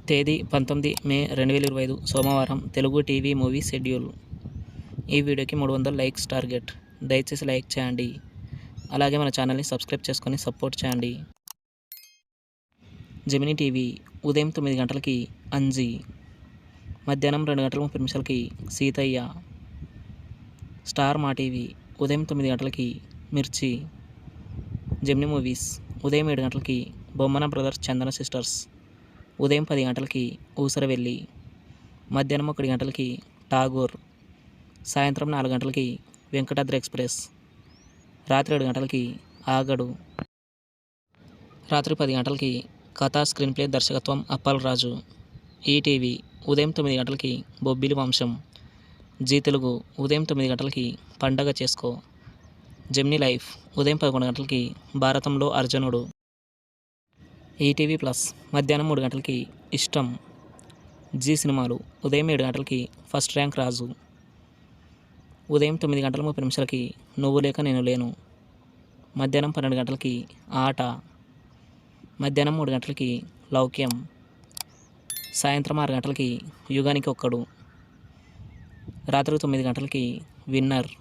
తేదీ 19 మే 2025 సోమవారం. Telugu TV movie schedule. ఈ వీడియోకి 300 లైక్స్ టార్గెట్. దయచేసి లైక్ చేయండి. అలాగే మన ఛానల్ని సబ్స్క్రైబ్ చేసుకొని సపోర్ట్ చేయండి. జెమినీ టీవీ ఉదయం 9 గంటలకి అంజీ, మధ్యాహ్నం 2:30 సీతయ్య. స్టార్ మా టీవీ ఉదయం 9 గంటలకి మిర్చి. జెమినీ మూవీస్ ఉదయం 7 గంటలకి బొమ్మన బ్రదర్స్ చందన సిస్టర్స్. ఉదయం 10 గంటలకి ఊసరవెల్లి. మధ్యాహ్నం 1 గంటలకి ఠాగూర్. సాయంత్రం 4 గంటలకి వెంకటాద్రి ఎక్స్ప్రెస్. రాత్రి 7 గంటలకి ఆగడు. రాత్రి 10 గంటలకి కథా స్క్రీన్ ప్లే దర్శకత్వం అప్పల్ రాజు. ఈటీవీ ఉదయం 9 గంటలకి బొబ్బిలి వంశం. జీ తెలుగు ఉదయం 9 గంటలకి పండగ చేసుకో. జెమినీ లైఫ్ ఉదయం 11 గంటలకి భారతంలో అర్జునుడు. ఈటీవీ ప్లస్ మధ్యాహ్నం 3 గంటలకి ఇష్టం. జీ సినిమాలు ఉదయం 7 గంటలకి ఫస్ట్ ర్యాంక్ రాజు. ఉదయం 9:30 నువ్వు లేక నేను లేను. మధ్యాహ్నం 12 గంటలకి ఆట. మధ్యాహ్నం 3 గంటలకి లౌక్యం. సాయంత్రం 6 గంటలకి యుగానికి ఒక్కడు. రాత్రి 9 గంటలకి విన్నర్.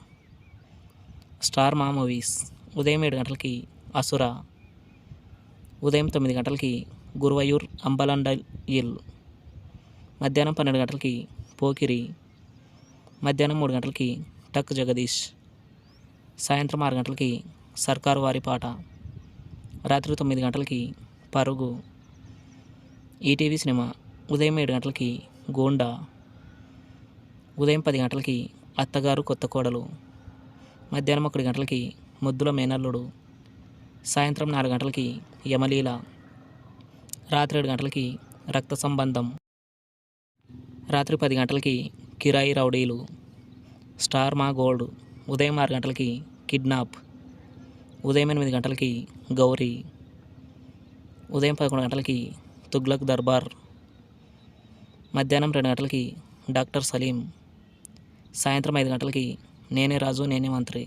స్టార్ మా మూవీస్ ఉదయం 7 గంటలకి అసుర. ఉదయం 9 గంటలకి గురువయూర్ అంబలండయిల్. మధ్యాహ్నం 12 గంటలకి పోకిరి. మధ్యాహ్నం 3 గంటలకి టక్ జగదీష్. సాయంత్రం 6 గంటలకి సర్కారు వారి పాట. రాత్రి 9 గంటలకి పరుగు. ఈటీవీ సినిమా ఉదయం 7 గంటలకి గోండా. ఉదయం 10 గంటలకి అత్తగారు కొత్త కోడలు. మధ్యాహ్నం 1 గంటలకి ముద్దుల మేనల్లుడు. సాయంత్రం 4 గంటలకి యమలీల. రాత్రి 7 గంటలకి రక్త సంబంధం. రాత్రి 10 గంటలకి కిరాయి రౌడీలు. స్టార్ మా గోల్డ్ ఉదయం 6 గంటలకి కిడ్నాప్. ఉదయం 8 గంటలకి గౌరీ. ఉదయం 11 గంటలకి తుగ్లక్ దర్బార్. మధ్యాహ్నం 2 గంటలకి డాక్టర్ సలీం. సాయంత్రం 5 గంటలకి నేనే రాజు నేనే మంత్రి.